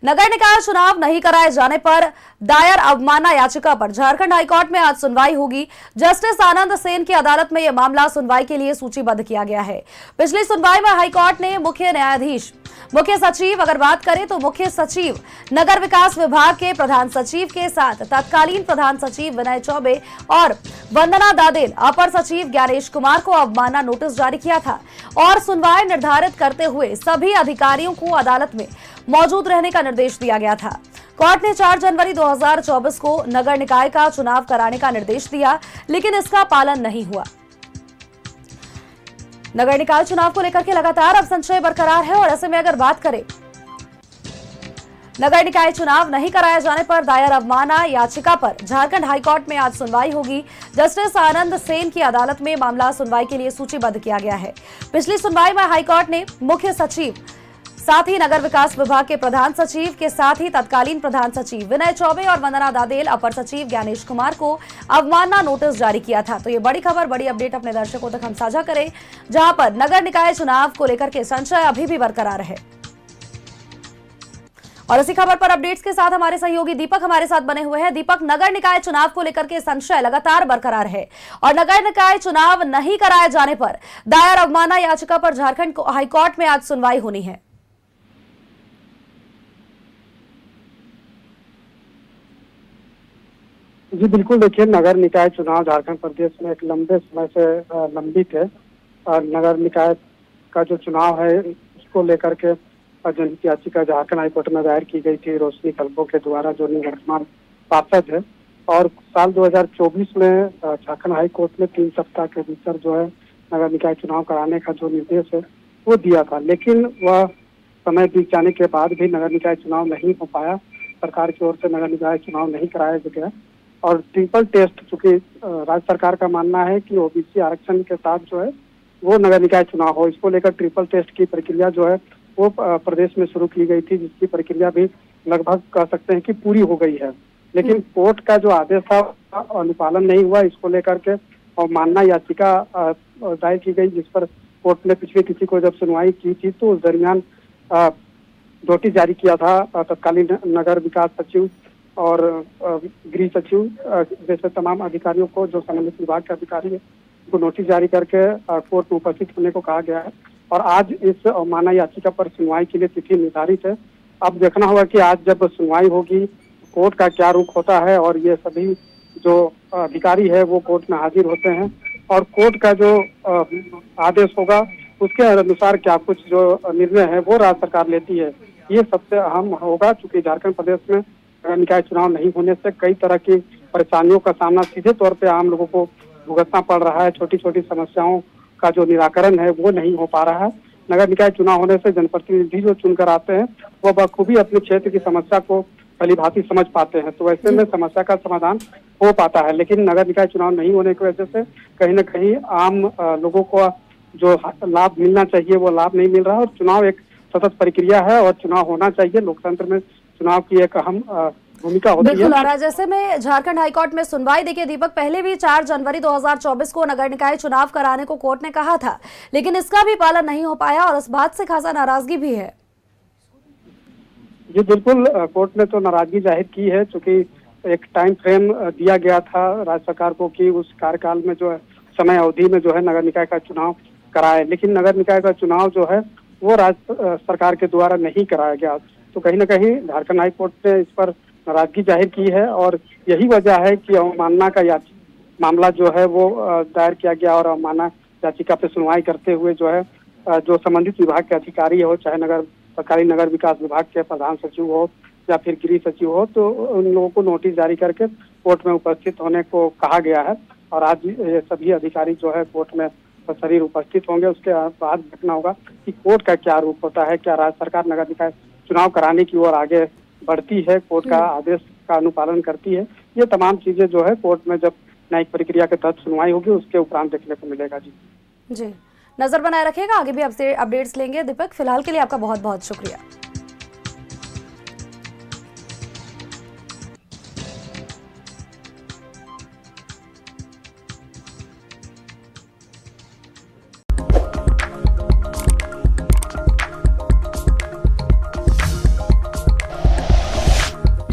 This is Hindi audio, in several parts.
नगर निकाय चुनाव नहीं कराए जाने पर दायर अवमानना याचिका पर झारखंड हाईकोर्ट में आज सुनवाई होगी। जस्टिस आनंद सेन की अदालत में यह मामला सुनवाई के लिए सूचीबद्ध किया गया है। पिछली सुनवाई में हाईकोर्ट ने मुख्य न्यायाधीश, मुख्य सचिव, अगर बात करें तो मुख्य सचिव, नगर विकास विभाग के प्रधान सचिव के साथ तत्कालीन प्रधान सचिव विनय चौबे और वंदना दादेल, अपर सचिव ज्ञानेश कुमार को अवमानना नोटिस जारी किया था और सुनवाई निर्धारित करते हुए सभी अधिकारियों को अदालत में मौजूद रहने का निर्देश दिया गया था। कोर्ट ने 4 जनवरी 2024 को नगर निकाय का चुनाव कराने का निर्देश दिया, लेकिन इसका पालन नहीं हुआ। नगर निकाय चुनाव को लेकर के लगातार अब संशय बरकरार है और ऐसे में अगर बात करें नगर निकाय चुनाव नहीं कराए जाने पर दायर अवमानना याचिका पर झारखंड हाईकोर्ट में आज सुनवाई होगी। जस्टिस आनंद सेन की अदालत में मामला सुनवाई के लिए सूचीबद्ध किया गया है। पिछली सुनवाई में हाईकोर्ट ने मुख्य सचिव, साथ ही नगर विकास विभाग के प्रधान सचिव के साथ ही तत्कालीन प्रधान सचिव विनय चौबे और वंदना दादेल, अपर सचिव ज्ञानेश कुमार को अवमानना नोटिस जारी किया था। तो ये बड़ी खबर, बड़ी अपडेट अपने दर्शकों तक हम साझा करें, जहां पर नगर निकाय चुनाव को लेकर के संशय अभी भी बरकरार है। और इसी खबर पर अपडेट्स के साथ हमारे सहयोगी दीपक हमारे साथ बने हुए हैं। दीपक, नगर निकाय चुनाव को लेकर के संशय लगातार बरकरार है और नगर निकाय चुनाव नहीं कराए जाने पर दायर अवमानना याचिका पर झारखंड हाईकोर्ट में आज सुनवाई होनी है। जी बिल्कुल, देखिए, नगर निकाय चुनाव झारखंड प्रदेश में एक लंबे समय से लंबित है और नगर निकाय का जो चुनाव है उसको लेकर के जनहित याचिका झारखंड हाईकोर्ट में दायर की गई थी रोशनी कल्बो के द्वारा, जो निवर्तमान पार्षद है। और साल 2024 में झारखंड हाईकोर्ट ने 3 सप्ताह के भीतर जो है नगर निकाय चुनाव कराने का जो निर्देश है वो दिया था, लेकिन वह समय बीत जाने के बाद भी नगर निकाय चुनाव नहीं हो पाया। सरकार की ओर से नगर निकाय चुनाव नहीं कराया गया और ट्रिपल टेस्ट, चूंकि राज्य सरकार का मानना है कि ओबीसी आरक्षण के साथ जो है वो नगर निकाय चुनाव हो, इसको लेकर ट्रिपल टेस्ट की प्रक्रिया जो है वो प्रदेश में शुरू की गई थी, जिसकी प्रक्रिया भी लगभग कह सकते हैं कि पूरी हो गई है। लेकिन कोर्ट का जो आदेश था अनुपालन नहीं हुआ, इसको लेकर के अवमानना याचिका दायर की गई, जिस पर कोर्ट ने पिछली तिथि को जब सुनवाई की थी तो उस दरमियान नोटिस जारी किया था तत्कालीन नगर विकास सचिव और गृह सचिव जैसे तमाम अधिकारियों को, जो संबंधित विभाग के अधिकारी है, उनको नोटिस जारी करके कोर्ट में उपस्थित होने को कहा गया है। और आज इस अवमानना याचिका पर सुनवाई के लिए तिथि निर्धारित है। अब देखना होगा कि आज जब सुनवाई होगी कोर्ट का क्या रुख होता है और ये सभी जो अधिकारी है वो कोर्ट में हाजिर होते हैं और कोर्ट का जो आदेश होगा उसके अनुसार क्या कुछ जो निर्णय है वो राज्य सरकार लेती है, ये सबसे अहम होगा। चूंकि झारखंड प्रदेश में नगर निकाय चुनाव नहीं होने से कई तरह की परेशानियों का सामना सीधे तौर पे आम लोगों को भुगतना पड़ रहा है। छोटी छोटी समस्याओं का जो निराकरण है वो नहीं हो पा रहा है। नगर निकाय चुनाव होने से जनप्रतिनिधि जो चुनकर आते हैं वो बखूबी अपने क्षेत्र की समस्या को भलीभांति समझ पाते हैं, तो ऐसे में समस्या का समाधान हो पाता है। लेकिन नगर निकाय चुनाव नहीं होने की वजह से कहीं न कहीं आम लोगों को जो लाभ मिलना चाहिए वो लाभ नहीं मिल रहा है। और चुनाव एक सतत प्रक्रिया है और चुनाव होना चाहिए। लोकतंत्र में चुनाव की एक अहम भूमिका होती है। बिल्कुल, और जैसे में झारखंड हाईकोर्ट में सुनवाई, देखिए दीपक, पहले भी 4 जनवरी 2024 को नगर निकाय चुनाव कराने को कोर्ट ने कहा था, लेकिन इसका भी पालन नहीं हो पाया और इस बात से खासा नाराजगी भी है। जी बिल्कुल, कोर्ट ने तो नाराजगी जाहिर की है, चूंकि एक टाइम फ्रेम दिया गया था राज्य सरकार को कि उस कार्यकाल में जो है समय अवधि में जो है नगर निकाय का चुनाव कराए, लेकिन नगर निकाय का चुनाव जो है वो राज्य सरकार के द्वारा नहीं कराया गया। तो कहीं न कहीं झारखंड हाईकोर्ट ने इस पर नाराजगी जाहिर की है और यही वजह है कि अवमानना का मामला जो है वो दायर किया गया और अवमानना याचिका पे सुनवाई करते हुए जो है जो संबंधित विभाग के अधिकारी हो, चाहे सरकारी नगर विकास विभाग के प्रधान सचिव हो या फिर गृह सचिव हो, तो उन लोगों को नोटिस जारी करके कोर्ट में उपस्थित होने को कहा गया है। और आज ये सभी अधिकारी जो है कोर्ट में सशरीर उपस्थित होंगे। उसके बाद देखना होगा कि कोर्ट का क्या रूप होता है, क्या राज्य सरकार नगर निकाय चुनाव कराने की ओर आगे बढ़ती है, कोर्ट का आदेश का अनुपालन करती है। ये तमाम चीजें जो है कोर्ट में जब न्यायिक प्रक्रिया के तहत सुनवाई होगी उसके उपरांत देखने को मिलेगा। जी, नजर बनाए रखिएगा, आगे भी आपसे अपडेट्स लेंगे। दीपक, फिलहाल के लिए आपका बहुत बहुत शुक्रिया।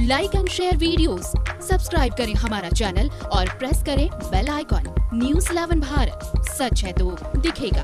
Like and share videos, subscribe करें हमारा चैनल और प्रेस करें बेल आइकॉन। News 11 भारत, सच है तो दिखेगा।